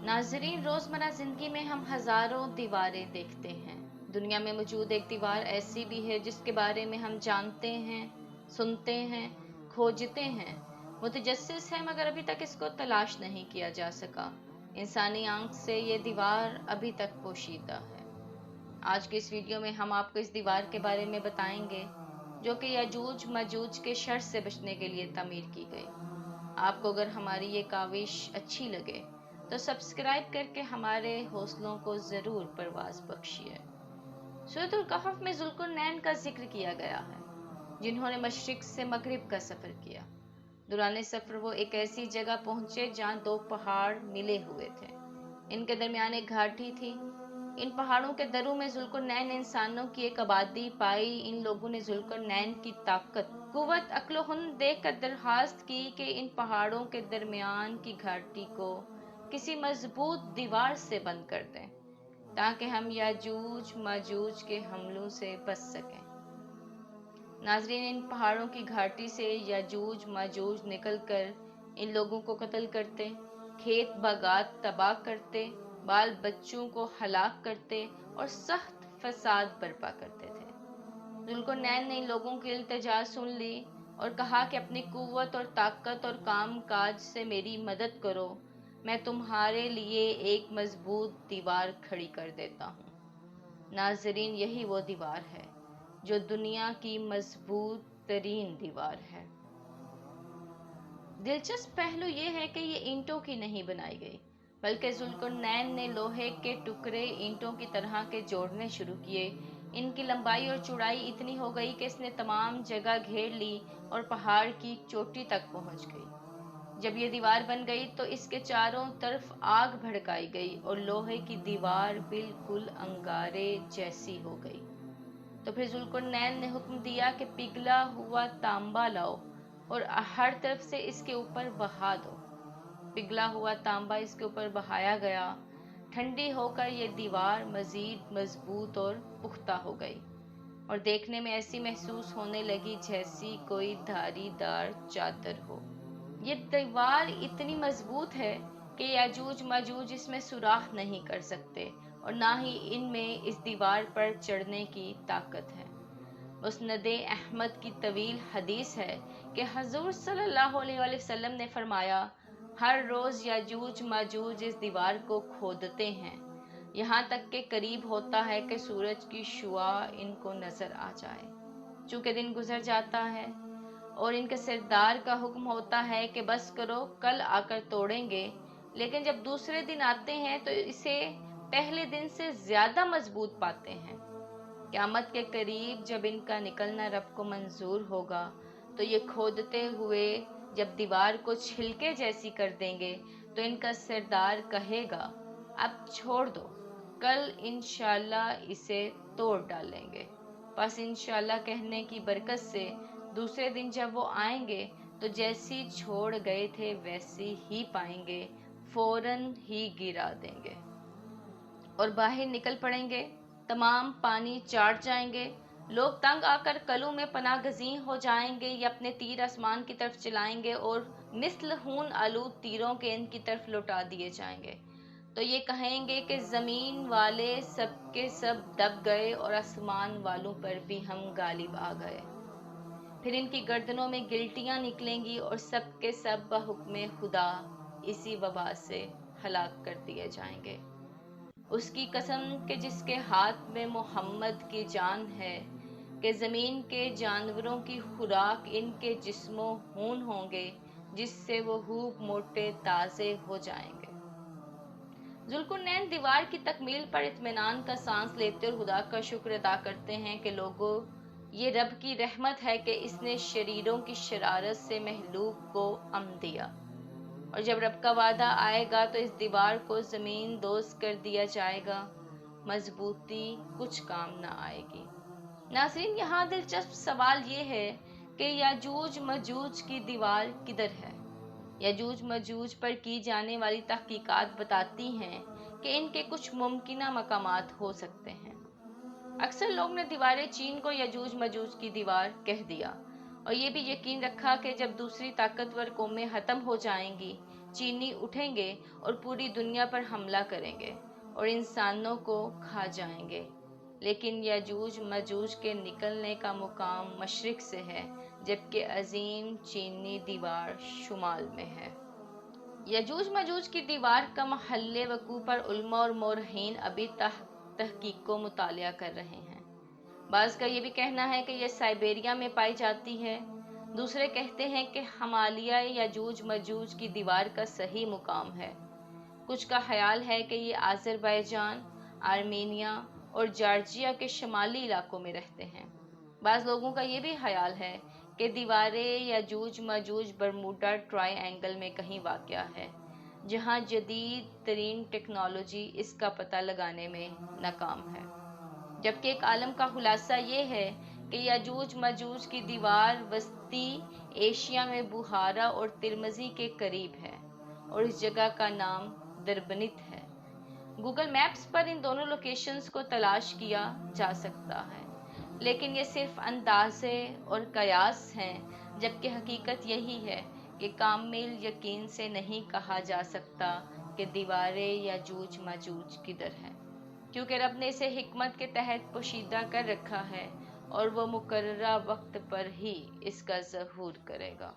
नाजरीन, रोज़मर्रा ज़िंदगी में हम हज़ारों दीवारें देखते हैं। दुनिया में मौजूद एक दीवार ऐसी भी है जिसके बारे में हम जानते हैं, सुनते हैं, खोजते हैं, मुतजस्सिस है, मगर अभी तक इसको तलाश नहीं किया जा सका। इंसानी आंख से ये दीवार अभी तक पोशीदा है। आज के इस वीडियो में हम आपको इस दीवार के बारे में बताएंगे, जो कि यजूज मजूज के शर से बचने के लिए तामीर की गई। आपको अगर हमारी ये काविश अच्छी लगे तो सब्सक्राइब करके हमारे हौसलों को ज़रूर परवाज़ बख्शिए। सूरतुल कहफ में ज़ुल्कुरनैन का जिक्र किया गया है, जिन्होंने मशरिक से मगरिब का सफ़र किया। दौरान सफ़र वो एक ऐसी जगह पहुँचे जहाँ दो पहाड़ मिले हुए थे। इनके दरमियान एक घाटी थी। इन पहाड़ों के दरों में ज़ुल्कुरनैन ने इंसानों की एक आबादी पाई। इन लोगों ने ज़ुल्कुरनैन की ताकत, कुव्वत, अक्ल-हुन्र देख कर दरख्वास्त की कि इन पहाड़ों के दरमियान की घाटी को किसी मजबूत दीवार से बंद कर दें, ताकि हम याजूज माजूज के हमलों से बच सकें। नाजरीन, इन पहाड़ों की घाटी से याजूज माजूज निकलकर इन लोगों को कत्ल करते, खेत बागात तबाह करते, बाल बच्चों को हलाक करते और सख्त फसाद बर्पा करते थे। ज़ुल्कुरनैन ने इन लोगों की इल्तिजा सुन ली और कहा कि अपनी कुव्वत और ताकत और काम काज से मेरी मदद करो, मैं तुम्हारे लिए एक मजबूत दीवार खड़ी कर देता हूँ। नाजरीन, यही वो दीवार है जो दुनिया की मजबूत तरीन दीवार है। दिलचस्प पहलू ये है कि ये ईंटों की नहीं बनाई गई, बल्कि ज़ुल्कुरनैन ने लोहे के टुकड़े ईंटों की तरह के जोड़ने शुरू किए। इनकी लंबाई और चौड़ाई इतनी हो गई कि इसने तमाम जगह घेर ली और पहाड़ की चोटी तक पहुंच गई। जब ये दीवार बन गई तो इसके चारों तरफ आग भड़काई गई और लोहे की दीवार बिल्कुल अंगारे जैसी हो गई। तो फिर ज़ुल्कुरनैन ने हुक्म दिया कि पिघला हुआ तांबा लाओ और हर तरफ से इसके ऊपर बहा दो। पिघला हुआ तांबा इसके ऊपर बहाया गया। ठंडी होकर ये दीवार मजीद मजबूत और पुख्ता हो गई और देखने में ऐसी महसूस होने लगी जैसी कोई धारीदार चादर हो। ये दीवार इतनी मजबूत है कि याजूज माजूज इसमें सुराख नहीं कर सकते और ना ही इनमें इस दीवार पर चढ़ने की ताकत है। मुस्नदे अहमद की तवील हदीस है कि हजूर सल्लल्लाहु अलैहि वसल्लम ने फरमाया, हर रोज़ याजूज माजूज इस दीवार को खोदते हैं, यहाँ तक के करीब होता है कि सूरज की शुआ इनको नज़र आ जाए। चूँकि दिन गुजर जाता है और इनके सरदार का हुक्म होता है कि बस करो, कल आकर तोड़ेंगे, लेकिन जब दूसरे दिन आते हैं तो इसे पहले दिन से ज़्यादा मजबूत पाते हैं। क़यामत के करीब जब इनका निकलना रब को मंजूर होगा तो ये खोदते हुए जब दीवार को छिलके जैसी कर देंगे तो इनका सरदार कहेगा, अब छोड़ दो, कल इंशाल्लाह इसे तोड़ डालेंगे। बस इंशाल्लाह कहने की बरकत से दूसरे दिन जब वो आएंगे तो जैसी छोड़ गए थे वैसी ही पाएंगे, फौरन ही गिरा देंगे और बाहर निकल पड़ेंगे। तमाम पानी चाट जाएंगे। लोग तंग आकर कलों में पनाह गज़ीं हो जाएंगे या अपने तीर आसमान की तरफ चलाएंगे और मिस्ल खून आलूद तीरों के इनकी तरफ लौटा दिए जाएंगे। तो ये कहेंगे कि ज़मीन वाले सब के सब दब गए और आसमान वालों पर भी हम गालिब आ गए। फिर इनकी गर्दनों में गिल्टियाँ निकलेंगी और सब के सब बहुक्म खुदा इसी वबा से हलाक कर दिए जाएंगे। उसकी कसम के जिसके हाथ में मोहम्मद की जान है कि ज़मीन के जानवरों की खुराक इनके जिस्मों खून होंगे, जिससे वो खूब मोटे ताज़े हो जाएंगे। ज़ुल्कुरनैन दीवार की तकमील पर इत्मीनान का सांस लेते और खुदा का शुक्र अदा करते हैं कि लोगों, ये रब की रहमत है कि इसने शरीरों की शरारत से महलूक को अमन दिया और जब रब का वादा आएगा तो इस दीवार को ज़मीन दोज़ कर दिया जाएगा, मजबूती कुछ काम ना आएगी। नाज़रीन, यहाँ दिलचस्प सवाल ये है कि याजूज मजूज की दीवार किधर है। याजूज मजूज पर की जाने वाली तहकीकात बताती हैं कि इनके कुछ मुमकिना मकामात हो सकते हैं। अक्सर लोग ने दीवार चीन को याजूज मजूज की दीवार कह दिया और ये भी यकीन रखा कि जब दूसरी ताकतवर कौमें ख़त्म हो जाएंगी चीनी उठेंगे और पूरी दुनिया पर हमला करेंगे और इंसानों को खा जाएंगे। लेकिन यजूज मजूज के निकलने का मुकाम मशरिक से है, जबकि अजीम चीनी दीवार शुमाल में है। यजूज मजूज की दीवार का महल्ले वकू पर उल्मा और मोरहीन अभी तहकीक को मुतालिया कर रहे हैं। बाज़ का ये भी कहना है कि यह साइबेरिया में पाई जाती है। दूसरे कहते हैं कि हिमालय यजूज मजूज की दीवार का सही मुकाम है। कुछ का ख्याल है कि ये आज़रबाईजान, आर्मीनिया और जॉर्जिया के शुमाली इलाकों में रहते हैं। बाज़ लोगों का ये भी ख्याल है कि दीवारें यजूज मजूज बरमूडा ट्रायंगल में कहीं वाक़या है, जहां जदीद तरीन टेक्नोलॉजी इसका पता लगाने में नाकाम है। जबकि एक आलम का खुलासा ये है कि यजूज मजूज की दीवार वस्ती एशिया में बुहारा और तिरमजी के करीब है और इस जगह का नाम दरबनित है। गूगल मैप्स पर इन दोनों लोकेशंस को तलाश किया जा सकता है, लेकिन ये सिर्फ अंदाजे और कयास हैं, जबकि हकीकत यही है कि कामिल यकीन से नहीं कहा जा सकता कि दीवारें यजूज मजूज किधर हैं, क्योंकि रब ने इसे हिकमत के तहत पोशीदा कर रखा है और वो मुकर्ररा वक्त पर ही इसका ज़हूर करेगा।